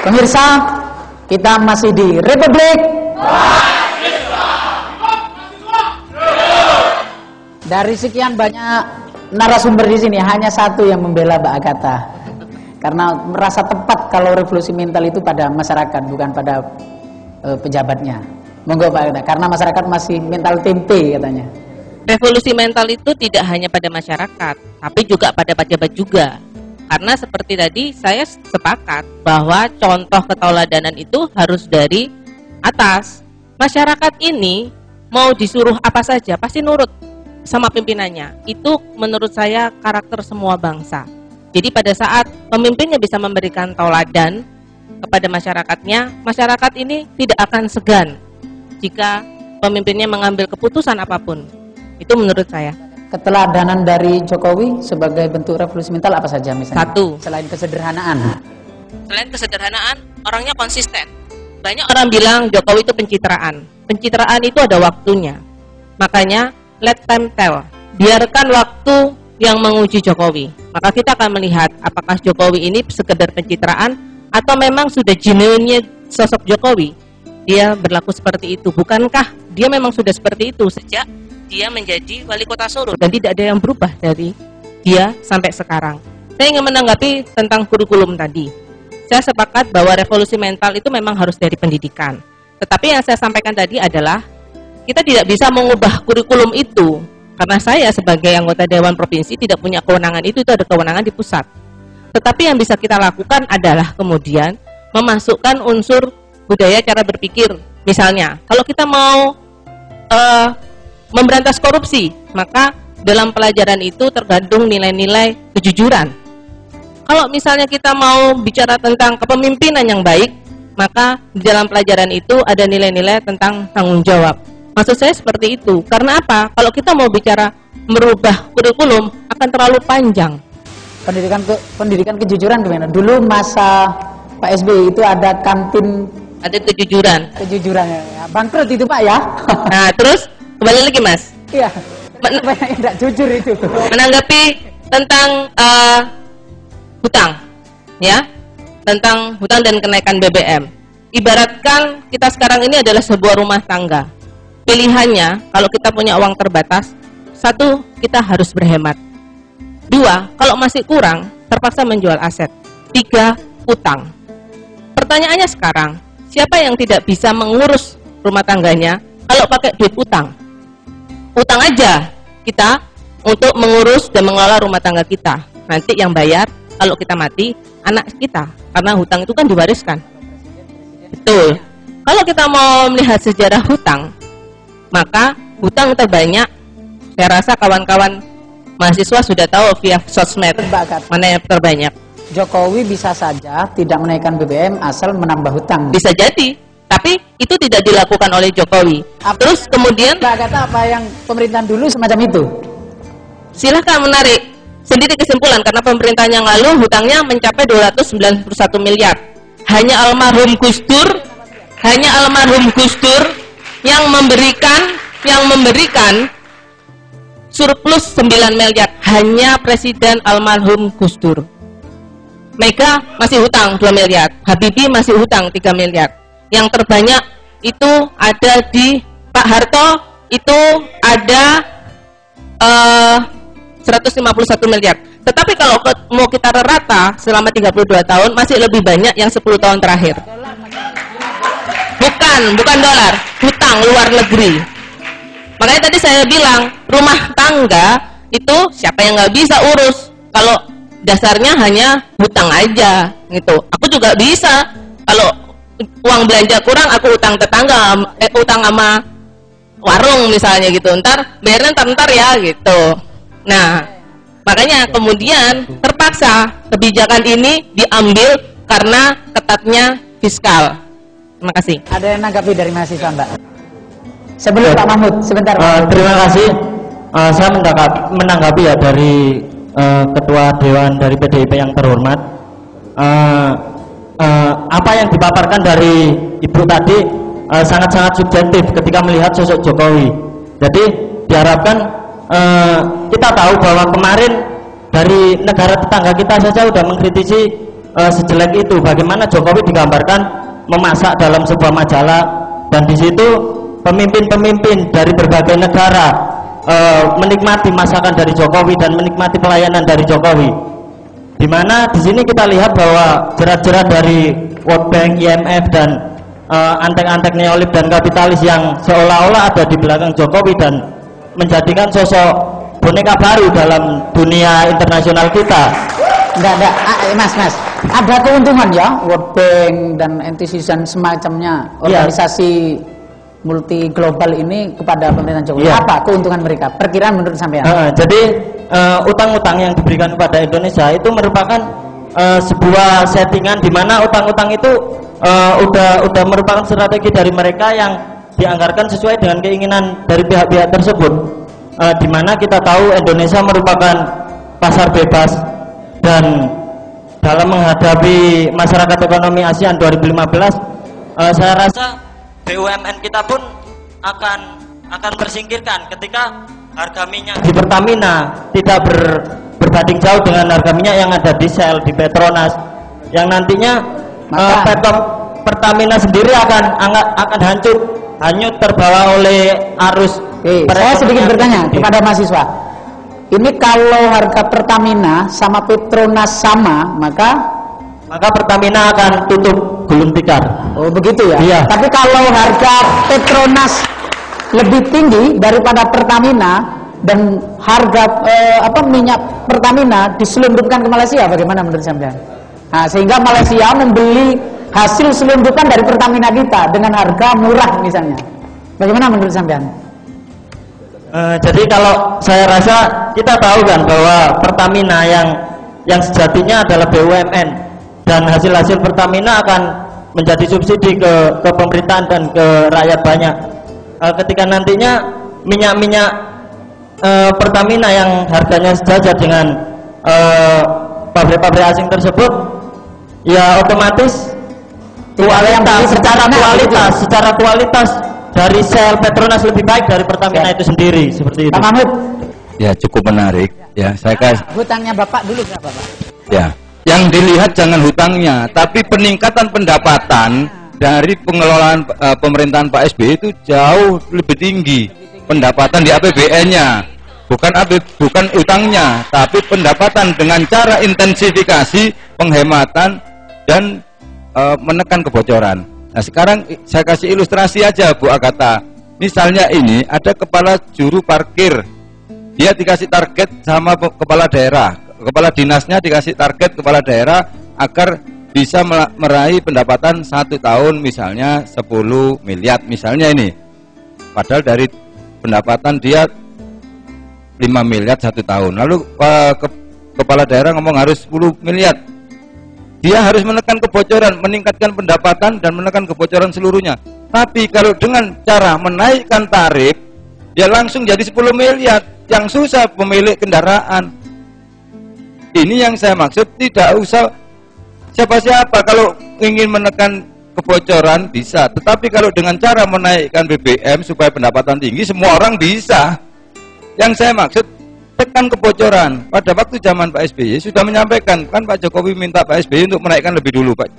Pemirsa, kita masih di Republik dari sekian banyak narasumber di sini hanya satu yang membela Mbak Agatha karena merasa tepat kalau revolusi mental itu pada masyarakat bukan pada pejabatnya. Monggo Mbak Agatha, karena masyarakat masih mental tempe katanya. Revolusi mental itu tidak hanya pada masyarakat, tapi juga pada pejabat juga. Karena seperti tadi saya sepakat bahwa contoh ketauladanan itu harus dari atas. Masyarakat ini mau disuruh apa saja pasti nurut sama pimpinannya. Itu menurut saya karakter semua bangsa. Jadi pada saat pemimpinnya bisa memberikan tauladan kepada masyarakatnya, masyarakat ini tidak akan segan jika pemimpinnya mengambil keputusan apapun. Itu menurut saya. Keteladanan dari Jokowi sebagai bentuk revolusi mental apa saja misalnya? Satu. Selain kesederhanaan. Selain kesederhanaan, orangnya konsisten. Banyak orang bilang Jokowi itu pencitraan. Pencitraan itu ada waktunya. Makanya let time tell. Biarkan waktu yang menguji Jokowi. Maka kita akan melihat apakah Jokowi ini sekedar pencitraan atau memang sudah genuinnya sosok Jokowi. Dia berlaku seperti itu. Bukankah dia memang sudah seperti itu sejak dia menjadi wali kota Solo dan tidak ada yang berubah dari dia sampai sekarang. Saya ingin menanggapi tentang kurikulum tadi. Saya sepakat bahwa revolusi mental itu memang harus dari pendidikan. Tetapi yang saya sampaikan tadi adalah kita tidak bisa mengubah kurikulum itu karena saya sebagai anggota Dewan Provinsi tidak punya kewenangan itu ada kewenangan di pusat. Tetapi yang bisa kita lakukan adalah kemudian memasukkan unsur budaya cara berpikir. Misalnya, kalau kita mau memberantas korupsi, maka dalam pelajaran itu tergandung nilai-nilai kejujuran. Kalau misalnya kita mau bicara tentang kepemimpinan yang baik, maka di dalam pelajaran itu ada nilai-nilai tentang tanggung jawab. Maksud saya seperti itu. Karena apa? Kalau kita mau bicara merubah kurikulum akan terlalu panjang. Pendidikan kejujuran gimana? Dulu masa Pak SBY itu ada kantin ada kejujuran. Kejujuran ya. Bangkrut itu Pak ya. Nah, terus kembali lagi Mas. Iya. Banyak yang tidak jujur itu. Menanggapi tentang hutang, ya, tentang hutang dan kenaikan BBM. Ibaratkan kita sekarang ini adalah sebuah rumah tangga. Pilihannya, kalau kita punya uang terbatas, satu, kita harus berhemat. Dua, kalau masih kurang, terpaksa menjual aset. Tiga, utang. Pertanyaannya sekarang, siapa yang tidak bisa mengurus rumah tangganya kalau pakai duit utang? Utang aja kita untuk mengurus dan mengelola rumah tangga kita. Nanti yang bayar kalau kita mati anak kita, karena hutang itu kan diwariskan. Betul. Kalau kita mau melihat sejarah hutang, maka hutang terbanyak, saya rasa kawan-kawan mahasiswa sudah tahu via sosmed mana yang terbanyak. Jokowi bisa saja tidak menaikkan BBM asal menambah hutang. Bisa jadi, tapi itu tidak dilakukan oleh Jokowi. Terus kemudian kata apa yang pemerintahan dulu semacam itu? Silahkan menarik sendiri kesimpulan, karena pemerintahan yang lalu hutangnya mencapai 291 miliar. Hanya almarhum Gus Dur yang memberikan surplus 9 miliar. Hanya Presiden almarhum Gus Dur. Mega masih hutang 2 miliar, Habibie masih hutang 3 miliar. Yang terbanyak itu ada di Pak Harto, itu ada 151 miliar. Tetapi kalau mau kita rata selama 32 tahun masih lebih banyak yang 10 tahun terakhir. Bukan dolar, hutang luar negeri. Makanya tadi saya bilang rumah tangga itu siapa yang nggak bisa urus kalau dasarnya hanya hutang aja gitu. Aku juga bisa kalau uang belanja kurang aku utang tetangga, utang sama warung misalnya gitu. Ntar bayarnya ntar ya gitu. Nah, makanya kemudian terpaksa kebijakan ini diambil karena ketatnya fiskal. Terima kasih. Ada yang nanggapi dari mahasiswa Mbak? Sebelum Pak Mahmud, sebentar. Terima kasih. Saya menanggapi ya dari Ketua Dewan dari PDIP yang terhormat. Apa yang dipaparkan dari Ibu tadi sangat-sangat subjektif ketika melihat sosok Jokowi. Jadi diharapkan kita tahu bahwa kemarin dari negara tetangga kita saja sudah mengkritisi sejelek itu. Bagaimana Jokowi digambarkan memasak dalam sebuah majalah, dan di situ pemimpin-pemimpin dari berbagai negara menikmati masakan dari Jokowi dan menikmati pelayanan dari Jokowi. Di mana di sini kita lihat bahwa jerat-jerat dari World Bank, IMF dan antek-antek neolib dan kapitalis yang seolah-olah ada di belakang Jokowi dan menjadikan sosok boneka baru dalam dunia internasional kita. Enggak, Mas, ada keuntungan ya World Bank dan NTC dan semacamnya organisasi multi global ini kepada pemerintahan Jokowi. Apa keuntungan mereka? Perkiraan menurut sampean? Jadi utang-utang yang diberikan kepada Indonesia itu merupakan sebuah settingan di mana utang-utang itu udah merupakan strategi dari mereka yang dianggarkan sesuai dengan keinginan dari pihak-pihak tersebut. Di mana kita tahu Indonesia merupakan pasar bebas, dan dalam menghadapi masyarakat ekonomi ASEAN 2015, saya rasa BUMN kita pun akan tersingkirkan ketika harga minyak di Pertamina tidak berbanding jauh dengan harga minyak yang ada di Shell, di Petronas, yang nantinya Pertamina sendiri akan hanyut terbawa oleh arus. Saya sedikit bertanya kepada mahasiswa. Ini kalau harga Pertamina sama Petronas sama, maka Pertamina akan tutup gulung tikar. Oh begitu ya? Iya. Tapi kalau harga Petronas lebih tinggi daripada Pertamina dan harga minyak Pertamina diselundupkan ke Malaysia, bagaimana menurut sampean? Nah, sehingga Malaysia membeli hasil selundupan dari Pertamina kita dengan harga murah misalnya. Bagaimana menurut sampean? Jadi kalau saya rasa kita tahu kan bahwa Pertamina yang sejatinya adalah BUMN, dan hasil-hasil Pertamina akan menjadi subsidi ke pemerintahan dan ke rakyat banyak. Ketika nantinya minyak Pertamina yang harganya sejajar dengan pabrik-pabrik asing tersebut, ya otomatis secara kualitas dari Shell, Petronas lebih baik dari Pertamina itu sendiri, seperti itu. Pak Mahmud. Ya, cukup menarik. Ya, saya kasih. Hutangnya Bapak dulu berapa, Pak? Ya. Yang dilihat jangan hutangnya, tapi peningkatan pendapatan dari pengelolaan pemerintahan Pak SBY itu jauh lebih tinggi pendapatan di APBN-nya, bukan utangnya, tapi pendapatan dengan cara intensifikasi penghematan dan menekan kebocoran. Nah, sekarang saya kasih ilustrasi aja, Bu Agatha. Misalnya ini ada kepala juru parkir, dia dikasih target sama kepala daerah. Kepala dinasnya dikasih target kepala daerah agar bisa meraih pendapatan 1 tahun misalnya 10 miliar misalnya ini. Padahal dari pendapatan dia 5 miliar 1 tahun. Lalu kepala daerah ngomong harus 10 miliar. Dia harus menekan kebocoran, meningkatkan pendapatan dan menekan kebocoran seluruhnya. Tapi kalau dengan cara menaikkan tarif, dia langsung jadi 10 miliar. Yang susah pemilik kendaraan. Ini yang saya maksud, tidak usah siapa-siapa kalau ingin menekan kebocoran bisa, tetapi kalau dengan cara menaikkan BBM supaya pendapatan tinggi, semua orang bisa. Yang saya maksud tekan kebocoran. Pada waktu zaman Pak SBY sudah menyampaikan, kan Pak Jokowi minta Pak SBY untuk menaikkan lebih dulu, Pak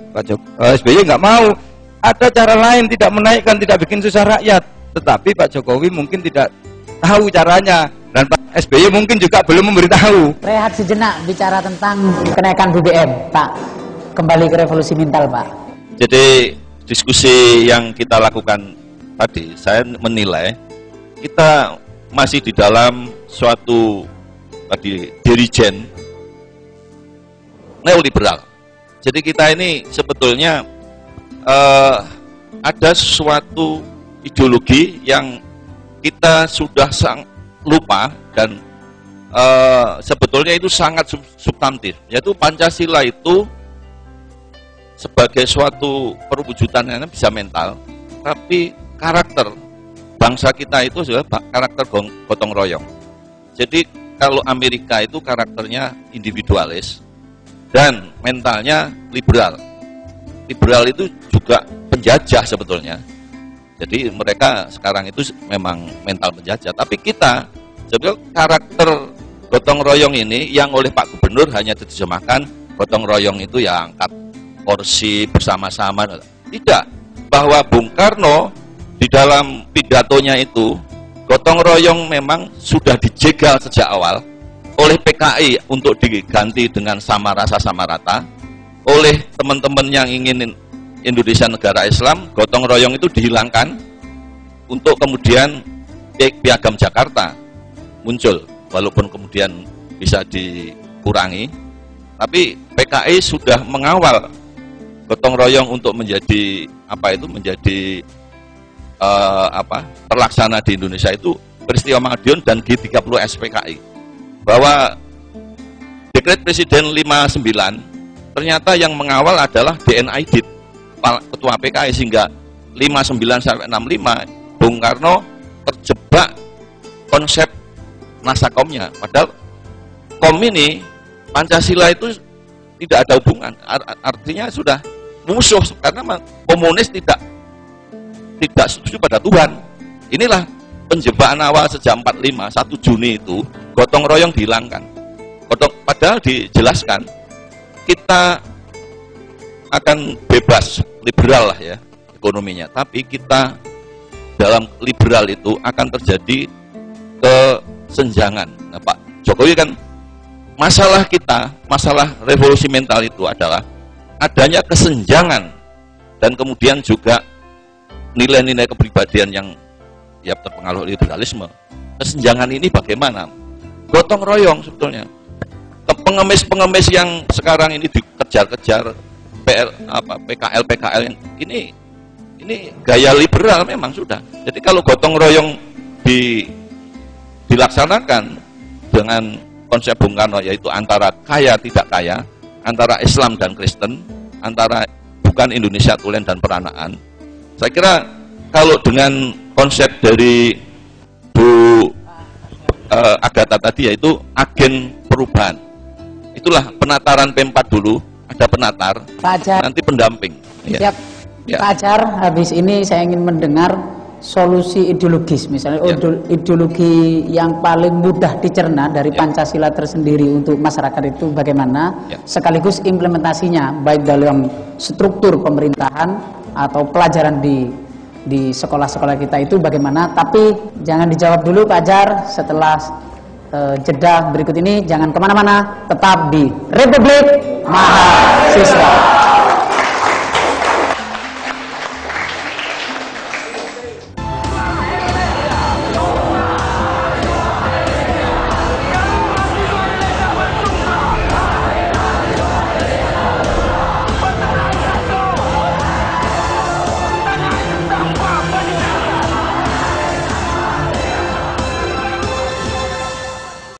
SBY nggak mau. Ada cara lain, tidak menaikkan, tidak bikin susah rakyat. Tetapi Pak Jokowi mungkin tidak tahu caranya, dan Pak SBY mungkin juga belum memberitahu. Rehat sejenak bicara tentang kenaikan BBM, Pak. Kembali ke revolusi mental, Pak. Jadi diskusi yang kita lakukan tadi, saya menilai kita masih di dalam suatu dirijen neoliberal. Jadi kita ini sebetulnya ada suatu ideologi yang kita sudah lupa dan sebetulnya itu sangat substantif, yaitu Pancasila itu sebagai suatu perwujudannya bisa mental, tapi karakter bangsa kita itu adalah karakter gotong royong. Jadi kalau Amerika itu karakternya individualis dan mentalnya liberal. Liberal itu juga penjajah sebetulnya. Jadi mereka sekarang itu memang mental penjajah. Tapi kita sebetulnya karakter gotong royong ini yang oleh Pak Gubernur hanya diterjemahkan gotong royong itu ya angkat kursi bersama-sama. Tidak, bahwa Bung Karno di dalam pidatonya itu gotong royong memang sudah dijegal sejak awal oleh PKI untuk diganti dengan sama rasa sama rata. Oleh teman-teman yang ingin Indonesia negara Islam, gotong royong itu dihilangkan untuk kemudian Piagam Jakarta muncul, walaupun kemudian bisa dikurangi, tapi PKI sudah mengawal gotong royong untuk menjadi menjadi terlaksana di Indonesia itu peristiwa Madiun dan G30 SPKI, bahwa Dekret Presiden 59 ternyata yang mengawal adalah DNID, Ketua PKI, sehingga 59 sampai 65 Bung Karno terjebak konsep nasakomnya, padahal kom ini Pancasila itu tidak ada hubungan, artinya sudah musuh karena komunis tidak setuju pada Tuhan. Inilah penjebakan awal sejak 45, 1 Juni itu gotong royong dihilangkan. Padahal dijelaskan kita akan bebas, liberal lah ya ekonominya, tapi kita dalam liberal itu akan terjadi kesenjangan. Nah, Pak Jokowi kan masalah revolusi mental itu adalah adanya kesenjangan dan kemudian juga nilai-nilai kepribadian yang ya terpengaruh liberalisme. Kesenjangan ini bagaimana? Gotong royong sebetulnya. Pengemis-pengemis yang sekarang ini dikejar-kejar PKL yang ini gaya liberal memang sudah. Jadi kalau gotong royong dilaksanakan dengan konsep Bung Karno, yaitu antara kaya tidak kaya, antara Islam dan Kristen, antara bukan Indonesia tulen dan peranaan. Saya kira kalau dengan konsep dari Bu Agatha tadi, yaitu agen perubahan, itulah penataran P4 dulu, ada penatar, nanti pendamping. Siap. Ya. Pak Ajar, habis ini saya ingin mendengar solusi ideologis, misalnya ideologi yang paling mudah dicerna dari Pancasila tersendiri untuk masyarakat itu bagaimana, sekaligus implementasinya baik dalam struktur pemerintahan atau pelajaran di sekolah-sekolah kita itu bagaimana. Tapi jangan dijawab dulu Pak Ajar, setelah jeda berikut ini jangan kemana-mana, tetap di Republik Mahasiswa.